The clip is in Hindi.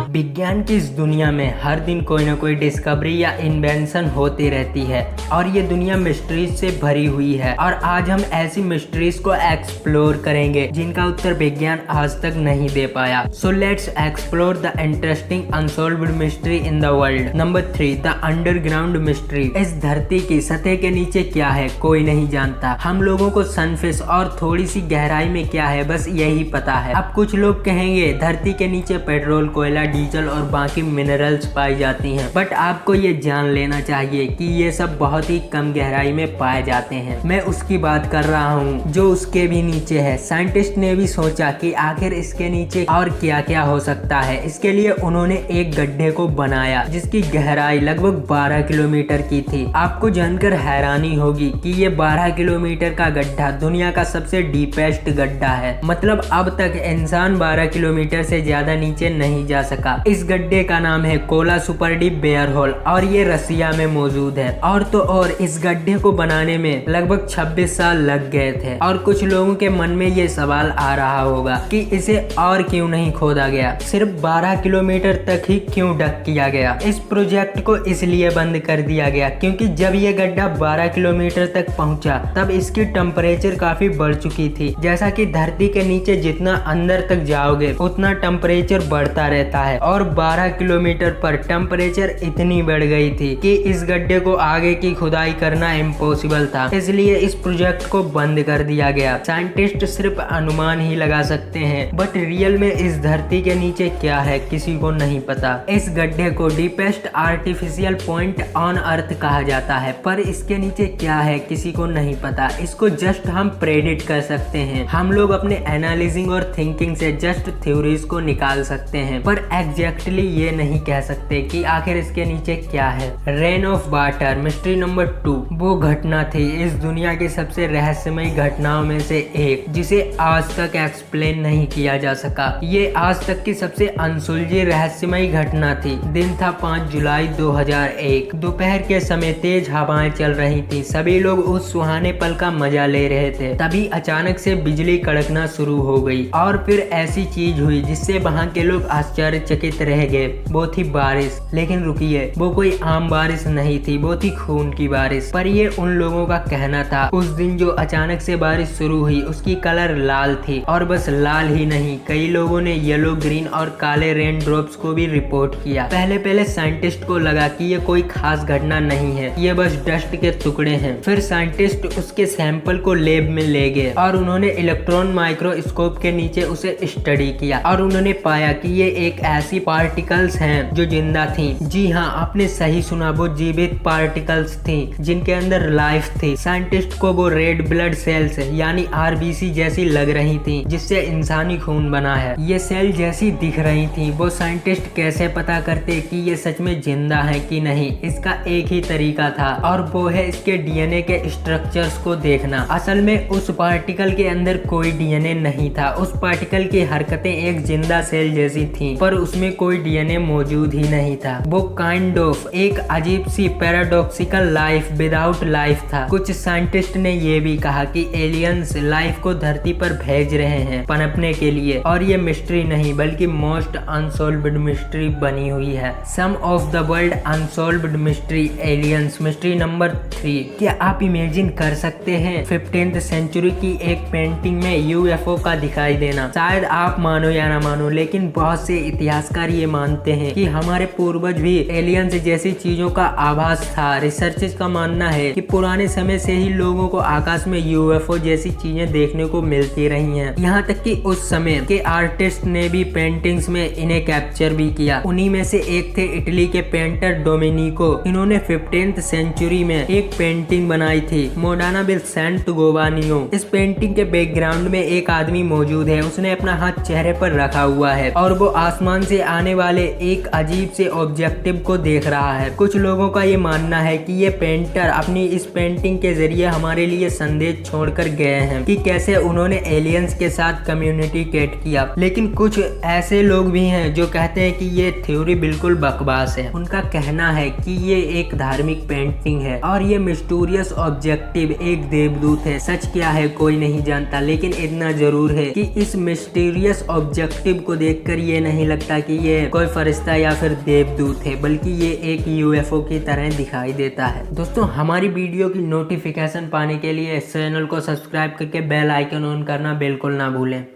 विज्ञान की इस दुनिया में हर दिन कोई ना कोई डिस्कवरी या इन्वेंशन होती रहती है और ये दुनिया मिस्ट्रीज से भरी हुई है। और आज हम ऐसी मिस्ट्रीज को एक्सप्लोर करेंगे जिनका उत्तर विज्ञान आज तक नहीं दे पाया। So let's explore the interesting unsolved mystery in the world. Number 3, the underground mystery. इस धरती की सतह के नीचे क्या है कोई नहीं जानता। हम लोगों को सनफिश और थोड़ी सी गहराई में क्या है बस यही पता है। अब कुछ लोग कहेंगे धरती के नीचे पेट्रोल, कोयला, डीजल और बाकी मिनरल्स पाई जाती हैं, बट आपको ये जान लेना चाहिए कि ये सब बहुत ही कम गहराई में पाए जाते हैं। मैं उसकी बात कर रहा हूँ जो उसके भी नीचे है। साइंटिस्ट ने भी सोचा कि आखिर इसके नीचे और क्या क्या हो सकता है। इसके लिए उन्होंने एक गड्ढे को बनाया जिसकी गहराई लगभग 12 किलोमीटर की थी। आपको जानकर हैरानी होगी कि ये 12 किलोमीटर का गड्ढा दुनिया का सबसे डीपेस्ट गड्ढा है। मतलब अब तक इंसान 12 किलोमीटर से ज्यादा नीचे नहीं जा सका। इस गड्ढे का नाम है Kola super deep bore hole और ये रसिया में मौजूद है। और तो और इस गड्ढे को बनाने में लगभग 26 साल लग गए थे। और कुछ लोगों के मन में ये सवाल आ रहा होगा कि इसे और क्यों नहीं खोदा गया, सिर्फ 12 किलोमीटर तक ही क्यों डक किया गया। इस प्रोजेक्ट को इसलिए बंद कर दिया गया क्योंकि जब ये गड्ढा 12 किलोमीटर तक पहुंचा तब इसकी टेम्परेचर काफी बढ़ चुकी थी। जैसा कि धरती के नीचे जितना अंदर तक जाओगे उतना टेम्परेचर बढ़ता रहता है और 12 किलोमीटर पर टेम्परेचर इतनी बढ़ गई थी कि इस गड्ढे को आगे की खुदाई करना इम्पॉसिबल था। इसलिए इस प्रोजेक्ट को बंद कर दिया गया। साइंटिस्ट सिर्फ अनुमान ही लगा सकते हैं, बट रियल में इस धरती के नीचे क्या है किसी को नहीं पता। इस गड्ढे को deepest artificial point on earth कहा जाता है, पर इसके नीचे क्या है किसी को नहीं पता। इसको जस्ट हम प्रेडिक्ट कर सकते हैं। हम लोग अपने एनालिसिंग और थिंकिंग से जस्ट थ्योरीज को निकाल सकते हैं, पर एग्जैक्टली ये नहीं कह सकते कि आखिर इसके नीचे क्या है। Rain of water mystery number 2। वो घटना थी इस दुनिया की सबसे रहस्यमयी घटनाओं में से एक जिसे आज तक एक्सप्लेन नहीं किया जा सका। ये आज तक की सबसे अनसुलझी रहस्यमयी घटना थी। दिन था 5 जुलाई 2001। दोपहर के समय तेज हवाएं चल रही थी। सभी लोग उस सुहाने पल का मजा ले रहे थे। तभी अचानक से बिजली कड़कना शुरू हो गई और फिर ऐसी चीज हुई जिससे वहाँ के लोग आश्चर्यचकित रह गए। वो थी बारिश। लेकिन रुकिए, वो कोई आम बारिश नहीं थी, वो थी खून की बारिश। पर ये उन लोगों का कहना था उस दिन जो अचानक से बारिश शुरू हुई उसकी कलर लाल थी। और बस लाल ही नहीं, कई लोगों ने येलो, ग्रीन और काले रेन ड्रॉप्स को भी रिपोर्ट किया। पहले साइंटिस्ट को लगा कि ये कोई खास घटना नहीं है, ये बस डस्ट के टुकड़े हैं। फिर साइंटिस्ट उसके सैंपल को लैब में ले गए और उन्होंने इलेक्ट्रॉन माइक्रोस्कोप के नीचे उसे स्टडी किया और उन्होंने पाया कि ये एक ऐसी पार्टिकल्स हैं जो जिंदा थी। जी हाँ, आपने सही सुना, वो जीवित पार्टिकल्स थी जिनके अंदर लाइफ थी। साइंटिस्ट को वो रेड ब्लड सेल्स यानी आरबीसी जैसी लग रही थी जिससे इंसानी खून बना है। ये सेल जैसी दिख रही थी। वो साइंटिस्ट कैसे पता करते कि ये सच में जिंदा है कि नहीं? इसका एक ही तरीका था और वो है इसके डीएनए के स्ट्रक्चर्स को देखना। असल में उस पार्टिकल के अंदर कोई डीएनए नहीं था। उस पार्टिकल की हरकतें एक जिंदा सेल जैसी थी, पर उसमें कोई डीएनए मौजूद ही नहीं था। वो काइंड ऑफ एक अजीब सी पैराडॉक्सिकल लाइफ विदाउट लाइफ था। कुछ साइंटिस्ट ने ये भी कहा कि एलियंस लाइफ को धरती पर भेज रहे हैं पनपने के लिए और ये मिस्ट्री नहीं बल्कि मोस्ट अनसॉल्व्ड मिस्ट्री बनी हुई है। Some of the world unsolved mystery aliens mystery number 3। क्या आप इमेजिन कर सकते हैं 15th सेंचुरी की एक पेंटिंग में यूएफओ का दिखाई देना? शायद आप मानो या ना मानो, लेकिन बहुत से इतिहासकार ये मानते हैं कि हमारे पूर्वज भी एलियंस जैसी चीजों का आभास था। रिसर्चर्स का मानना है कि पुराने समय से ही लोगों को आकाश में यूएफओ जैसी चीजें देखने को मिलती रही हैं। यहाँ तक कि उस समय के आर्टिस्ट ने भी पेंटिंग्स में इन्हें कैप्चर भी किया। उन्हीं में से एक थे इटली के पेंटर डोमिनिको। इन्होंने 15th सेंचुरी में एक पेंटिंग बनाई थी, मोडाना विद सेंट गोवानियो। इस पेंटिंग के बैकग्राउंड में एक आदमी मौजूद है। उसने अपना हाथ चेहरे पर रखा हुआ है और वो आसमान से आने वाले एक अजीब से ऑब्जेक्टिव को देख रहा है। कुछ लोगों का ये मानना है कि ये पेंटर अपनी इस पेंटिंग के जरिए हमारे लिए संदेश छोड़कर गए हैं कि कैसे उन्होंने एलियंस के साथ कम्युनिकेट किया। लेकिन कुछ ऐसे लोग भी हैं जो कहते हैं कि ये थ्योरी बिल्कुल बकवास है। उनका कहना है कि ये एक धार्मिक पेंटिंग है और ये मिस्टीरियस ऑब्जेक्टिव एक देवदूत है। सच क्या है कोई नहीं जानता, लेकिन इतना जरूर है कि इस मिस्टीरियस ऑब्जेक्टिव को देखकर ये नहीं लगता लगता कि ये कोई फरिश्ता या फिर देवदूत है, बल्कि ये एक यूएफओ की तरह दिखाई देता है। दोस्तों, हमारी वीडियो की नोटिफिकेशन पाने के लिए इस चैनल को सब्सक्राइब करके बेल आइकन ऑन करना बिल्कुल ना भूलें।